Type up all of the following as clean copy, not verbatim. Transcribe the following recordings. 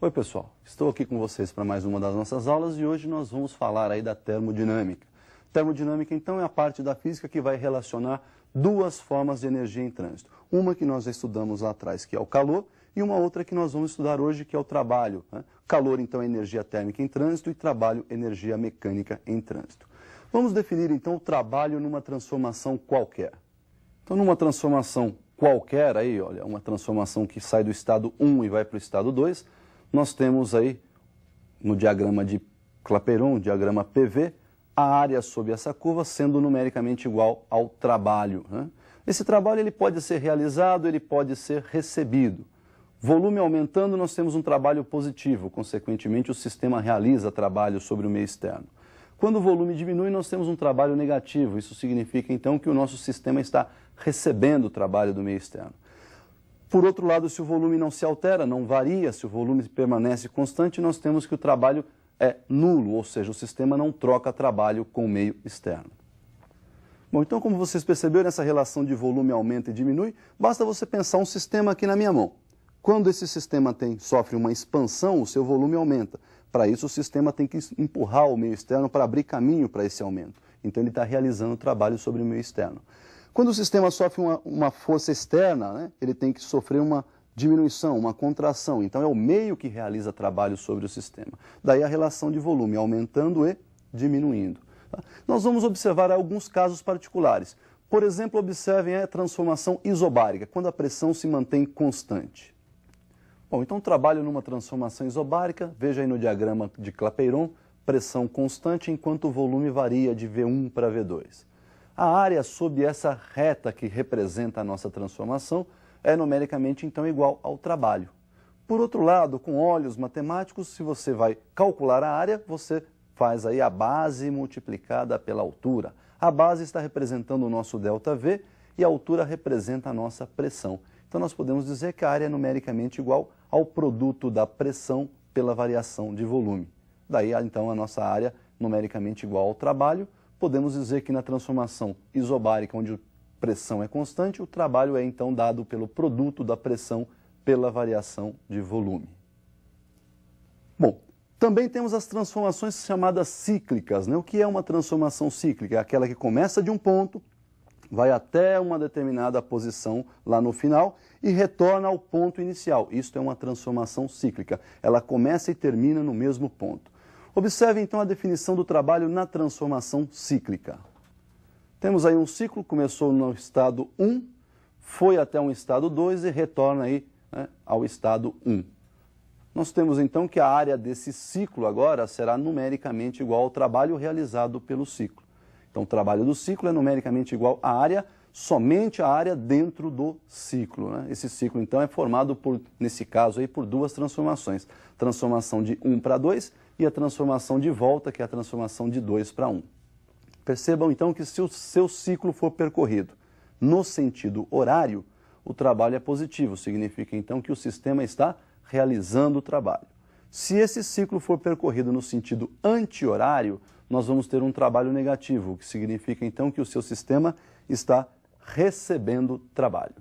Oi pessoal, estou aqui com vocês para mais uma das nossas aulas e hoje nós vamos falar aí da termodinâmica. Termodinâmica então é a parte da física que vai relacionar duas formas de energia em trânsito. Uma que nós já estudamos lá atrás, que é o calor, e uma outra que nós vamos estudar hoje, que é o trabalho, né? Calor então é energia térmica em trânsito e trabalho energia mecânica em trânsito. Vamos definir então o trabalho numa transformação qualquer. Então numa transformação qualquer aí, olha, uma transformação que sai do estado 1 e vai para o estado 2, nós temos aí, no diagrama de Clapeyron, diagrama PV, a área sob essa curva sendo numericamente igual ao trabalho, né? Esse trabalho ele pode ser realizado, ele pode ser recebido. Volume aumentando, nós temos um trabalho positivo, consequentemente o sistema realiza trabalho sobre o meio externo. Quando o volume diminui, nós temos um trabalho negativo, isso significa então que o nosso sistema está recebendo o trabalho do meio externo. Por outro lado, se o volume não se altera, não varia, se o volume permanece constante, nós temos que o trabalho é nulo, ou seja, o sistema não troca trabalho com o meio externo. Bom, então como vocês perceberam, essa relação de volume aumenta e diminui, basta você pensar um sistema aqui na minha mão. Quando esse sistema sofre uma expansão, o seu volume aumenta. Para isso, o sistema tem que empurrar o meio externo para abrir caminho para esse aumento. Então, ele está realizando o trabalho sobre o meio externo. Quando o sistema sofre uma força externa, né, ele tem que sofrer uma diminuição, uma contração. Então, é o meio que realiza trabalho sobre o sistema. Daí a relação de volume aumentando e diminuindo. Tá? Nós vamos observar alguns casos particulares. Por exemplo, observem a transformação isobárica, quando a pressão se mantém constante. Bom, então trabalho numa transformação isobárica, veja aí no diagrama de Clapeyron, pressão constante enquanto o volume varia de V1 para V2. A área sob essa reta que representa a nossa transformação é numericamente então igual ao trabalho. Por outro lado, com olhos matemáticos, se você vai calcular a área, você faz aí a base multiplicada pela altura. A base está representando o nosso ΔV e a altura representa a nossa pressão. Então nós podemos dizer que a área é numericamente igual ao produto da pressão pela variação de volume. Daí então a nossa área numericamente igual ao trabalho. Podemos dizer que na transformação isobárica, onde a pressão é constante, o trabalho é então dado pelo produto da pressão pela variação de volume. Bom, também temos as transformações chamadas cíclicas, né? O que é uma transformação cíclica? É aquela que começa de um ponto, vai até uma determinada posição lá no final e retorna ao ponto inicial. Isto é uma transformação cíclica. Ela começa e termina no mesmo ponto. Observe então a definição do trabalho na transformação cíclica. Temos aí um ciclo, começou no estado 1, foi até um estado 2 e retorna aí, né, ao estado 1. Nós temos então que a área desse ciclo agora será numericamente igual ao trabalho realizado pelo ciclo. Então, o trabalho do ciclo é numericamente igual à área, somente a área dentro do ciclo, né? Esse ciclo, então, é formado, nesse caso, aí, por duas transformações. Transformação de 1 para 2 e a transformação de volta, que é a transformação de 2 para 1. Percebam, então, que se o seu ciclo for percorrido no sentido horário, o trabalho é positivo. Significa, então, que o sistema está realizando o trabalho. Se esse ciclo for percorrido no sentido anti-horário, nós vamos ter um trabalho negativo, o que significa então que o seu sistema está recebendo trabalho.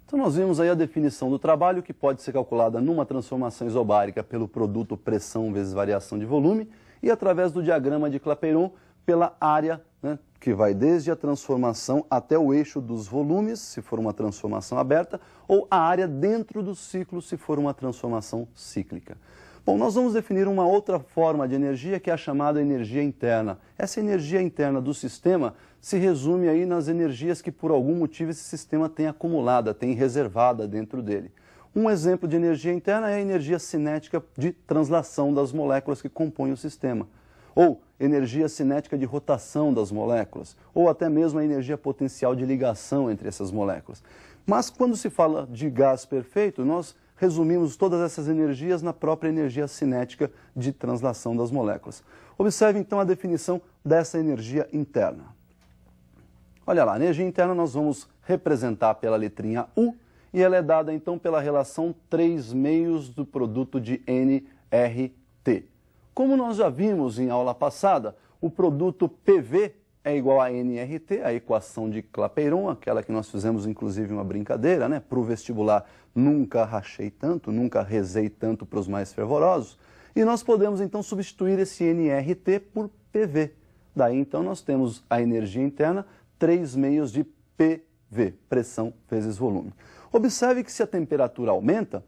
Então nós vimos aí a definição do trabalho, que pode ser calculada numa transformação isobárica pelo produto pressão vezes variação de volume e através do diagrama de Clapeyron pela área, né, que vai desde a transformação até o eixo dos volumes, se for uma transformação aberta, ou a área dentro do ciclo, se for uma transformação cíclica. Bom, nós vamos definir uma outra forma de energia que é a chamada energia interna. Essa energia interna do sistema se resume aí nas energias que por algum motivo esse sistema tem acumulada, tem reservada dentro dele. Um exemplo de energia interna é a energia cinética de translação das moléculas que compõem o sistema, ou energia cinética de rotação das moléculas, ou até mesmo a energia potencial de ligação entre essas moléculas. Mas quando se fala de gás perfeito, nós resumimos todas essas energias na própria energia cinética de translação das moléculas. Observe então a definição dessa energia interna. Olha lá, a energia interna nós vamos representar pela letrinha U e ela é dada então pela relação 3/2 do produto de nRT. Como nós já vimos em aula passada, o produto PV é igual a nRT, a equação de Clapeyron, aquela que nós fizemos inclusive uma brincadeira, né? Para o vestibular nunca rachei tanto, nunca rezei tanto para os mais fervorosos. E nós podemos então substituir esse nRT por PV. Daí então nós temos a energia interna 3 meios de PV, pressão vezes volume. Observe que se a temperatura aumenta,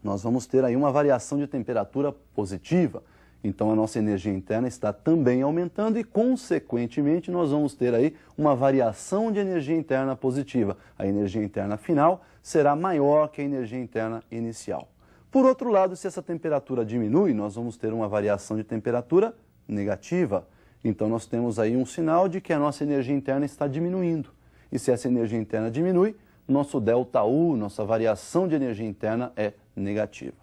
nós vamos ter aí uma variação de temperatura positiva. Então a nossa energia interna está também aumentando e, consequentemente, nós vamos ter aí uma variação de energia interna positiva. A energia interna final será maior que a energia interna inicial. Por outro lado, se essa temperatura diminui, nós vamos ter uma variação de temperatura negativa. Então nós temos aí um sinal de que a nossa energia interna está diminuindo. E se essa energia interna diminui, nosso ΔU, nossa variação de energia interna, é negativa.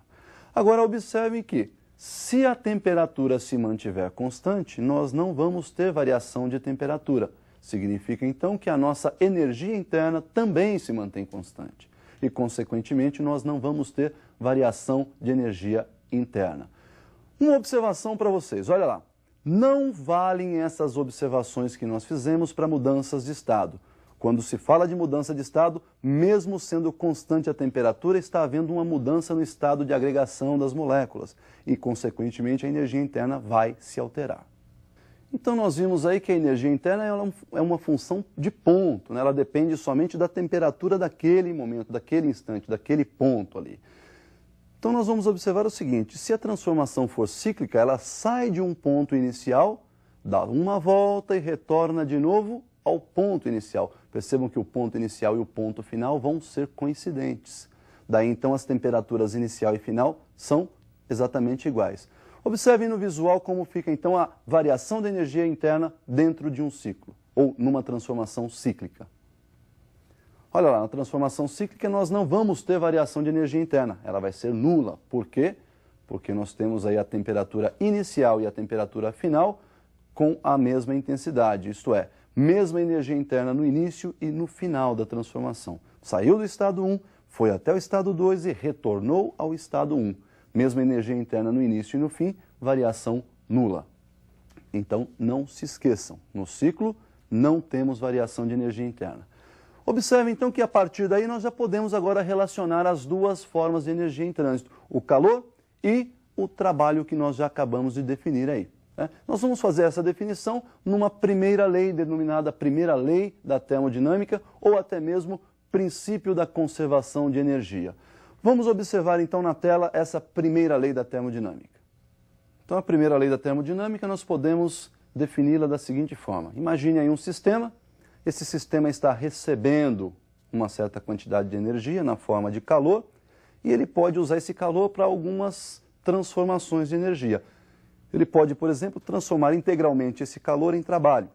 Agora observe que, se a temperatura se mantiver constante, nós não vamos ter variação de temperatura. Significa então que a nossa energia interna também se mantém constante. E, consequentemente, nós não vamos ter variação de energia interna. Uma observação para vocês, olha lá. Não valem essas observações que nós fizemos para mudanças de estado. Quando se fala de mudança de estado, mesmo sendo constante a temperatura, está havendo uma mudança no estado de agregação das moléculas e, consequentemente, a energia interna vai se alterar. Então, nós vimos aí que a energia interna é uma função de ponto, né? Ela depende somente da temperatura daquele momento, daquele instante, daquele ponto ali. Então, nós vamos observar o seguinte, se a transformação for cíclica, ela sai de um ponto inicial, dá uma volta e retorna de novo ao ponto inicial. Percebam que o ponto inicial e o ponto final vão ser coincidentes. Daí, então, as temperaturas inicial e final são exatamente iguais. Observem no visual como fica, então, a variação da energia interna dentro de um ciclo, ou numa transformação cíclica. Olha lá, na transformação cíclica nós não vamos ter variação de energia interna, ela vai ser nula. Por quê? Porque nós temos aí a temperatura inicial e a temperatura final com a mesma intensidade, isto é, mesma energia interna no início e no final da transformação. Saiu do estado 1, foi até o estado 2 e retornou ao estado 1. Mesma energia interna no início e no fim, variação nula. Então, não se esqueçam, no ciclo não temos variação de energia interna. Observe então que a partir daí nós já podemos agora relacionar as duas formas de energia em trânsito, o calor e o trabalho que nós já acabamos de definir aí. Nós vamos fazer essa definição numa primeira lei, denominada primeira lei da termodinâmica, ou até mesmo princípio da conservação de energia. Vamos observar então na tela essa primeira lei da termodinâmica. Então a primeira lei da termodinâmica nós podemos defini-la da seguinte forma. Imagine aí um sistema, esse sistema está recebendo uma certa quantidade de energia na forma de calor, e ele pode usar esse calor para algumas transformações de energia. Ele pode, por exemplo, transformar integralmente esse calor em trabalho.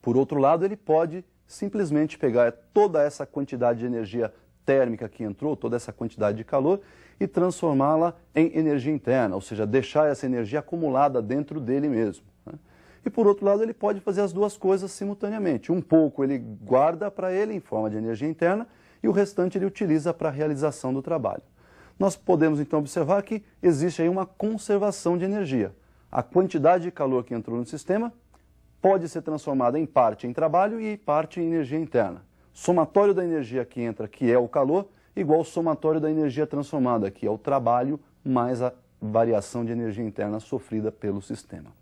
Por outro lado, ele pode simplesmente pegar toda essa quantidade de energia térmica que entrou, toda essa quantidade de calor, e transformá-la em energia interna, ou seja, deixar essa energia acumulada dentro dele mesmo. E por outro lado, ele pode fazer as duas coisas simultaneamente. Um pouco ele guarda para ele em forma de energia interna e o restante ele utiliza para a realização do trabalho. Nós podemos então observar que existe aí uma conservação de energia. A quantidade de calor que entrou no sistema pode ser transformada em parte em trabalho e parte em energia interna. Somatório da energia que entra, que é o calor, igual ao somatório da energia transformada, que é o trabalho, mais a variação de energia interna sofrida pelo sistema.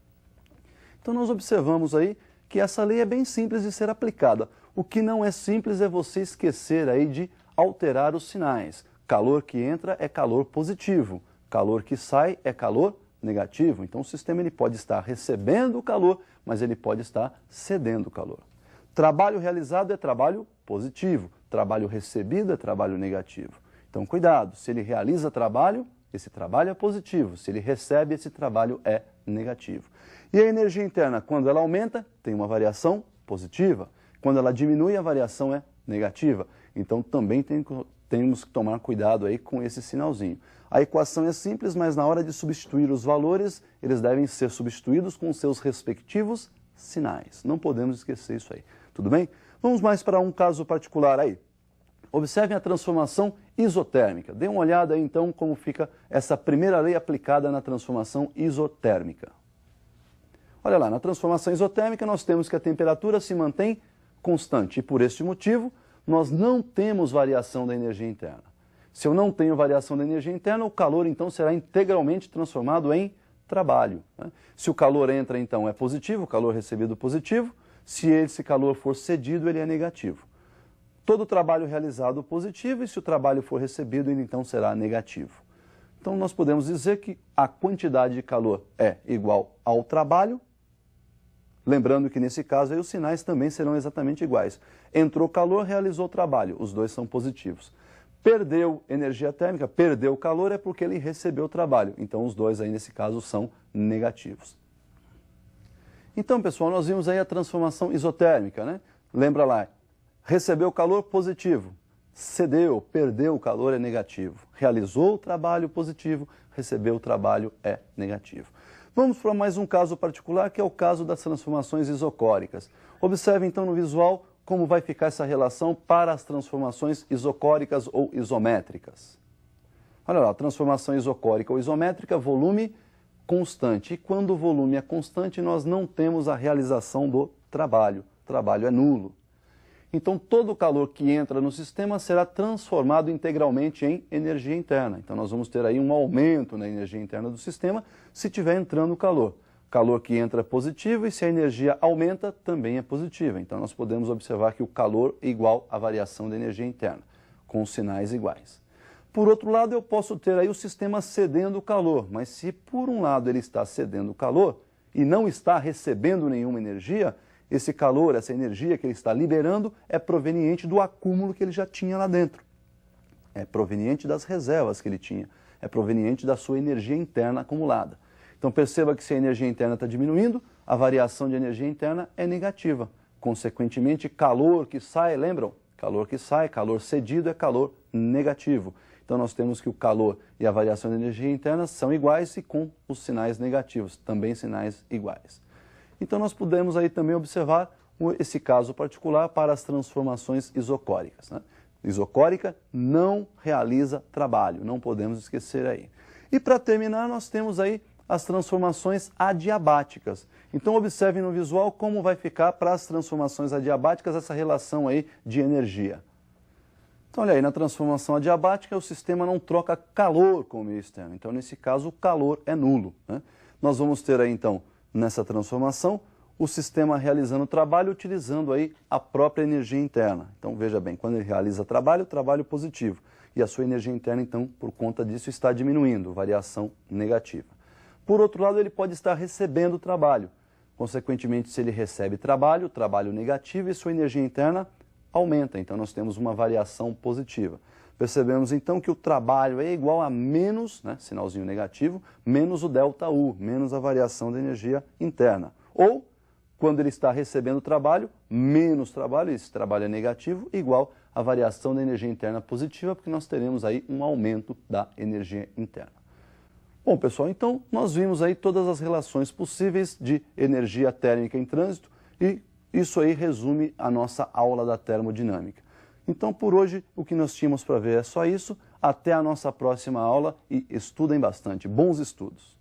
Então nós observamos aí que essa lei é bem simples de ser aplicada. O que não é simples é você esquecer aí de alterar os sinais. Calor que entra é calor positivo, calor que sai é calor negativo. Então o sistema ele pode estar recebendo o calor, mas ele pode estar cedendo o calor. Trabalho realizado é trabalho positivo, trabalho recebido é trabalho negativo. Então cuidado, se ele realiza trabalho, esse trabalho é positivo, se ele recebe, esse trabalho é negativo. E a energia interna, quando ela aumenta, tem uma variação positiva, quando ela diminui, a variação é negativa. Então também temos que tomar cuidado aí com esse sinalzinho. A equação é simples, mas na hora de substituir os valores, eles devem ser substituídos com seus respectivos sinais. Não podemos esquecer isso aí. Tudo bem? Vamos mais para um caso particular aí. Observem a transformação isotérmica. Dê uma olhada aí então como fica essa primeira lei aplicada na transformação isotérmica. Olha lá, na transformação isotérmica nós temos que a temperatura se mantém constante e por este motivo nós não temos variação da energia interna. Se eu não tenho variação da energia interna, o calor então será integralmente transformado em trabalho, né? Se o calor entra então é positivo, o calor recebido positivo, se esse calor for cedido ele é negativo. Todo o trabalho realizado positivo e se o trabalho for recebido ele então será negativo. Então nós podemos dizer que a quantidade de calor é igual ao trabalho, lembrando que nesse caso aí os sinais também serão exatamente iguais. Entrou calor, realizou trabalho, os dois são positivos. Perdeu energia térmica, perdeu calor é porque ele recebeu trabalho, então os dois aí nesse caso são negativos. Então pessoal, nós vimos aí a transformação isotérmica, né? Lembra lá, recebeu calor positivo, cedeu, perdeu o calor é negativo, realizou o trabalho positivo, recebeu o trabalho é negativo. Vamos para mais um caso particular, que é o caso das transformações isocóricas. Observe então no visual como vai ficar essa relação para as transformações isocóricas ou isométricas. Olha lá, transformação isocórica ou isométrica, volume constante. E quando o volume é constante, nós não temos a realização do trabalho. O trabalho é nulo. Então, todo o calor que entra no sistema será transformado integralmente em energia interna. Então, nós vamos ter aí um aumento na energia interna do sistema se estiver entrando calor. Calor que entra é positivo e se a energia aumenta, também é positiva. Então, nós podemos observar que o calor é igual à variação da energia interna, com sinais iguais. Por outro lado, eu posso ter aí o sistema cedendo calor, mas se por um lado ele está cedendo calor e não está recebendo nenhuma energia, esse calor, essa energia que ele está liberando é proveniente do acúmulo que ele já tinha lá dentro. É proveniente das reservas que ele tinha, é proveniente da sua energia interna acumulada. Então perceba que se a energia interna está diminuindo, a variação de energia interna é negativa. Consequentemente, calor que sai, lembram? Calor que sai, calor cedido é calor negativo. Então nós temos que o calor e a variação de energia interna são iguais e com os sinais negativos, também sinais iguais. Então nós podemos aí também observar esse caso particular para as transformações isocóricas, né? Isocórica não realiza trabalho, não podemos esquecer aí. E para terminar nós temos aí as transformações adiabáticas. Então observe no visual como vai ficar para as transformações adiabáticas essa relação aí de energia. Então olha aí, na transformação adiabática o sistema não troca calor com o meio externo, então nesse caso o calor é nulo, né? Nós vamos ter aí então, nessa transformação, o sistema realizando o trabalho utilizando aí a própria energia interna. Então veja bem, quando ele realiza trabalho positivo. E a sua energia interna então, por conta disso, está diminuindo, variação negativa. Por outro lado, ele pode estar recebendo trabalho. Consequentemente, se ele recebe trabalho negativo e sua energia interna aumenta. Então, nós temos uma variação positiva. Percebemos, então, que o trabalho é igual a menos, né, sinalzinho negativo, menos o ΔU, menos a variação da energia interna. Ou, quando ele está recebendo trabalho, menos trabalho, esse trabalho é negativo, igual a variação da energia interna positiva, porque nós teremos aí um aumento da energia interna. Bom, pessoal, então nós vimos aí todas as relações possíveis de energia térmica em trânsito e isso aí resume a nossa aula da termodinâmica. Então, por hoje, o que nós tínhamos para ver é só isso. Até a nossa próxima aula e estudem bastante. Bons estudos!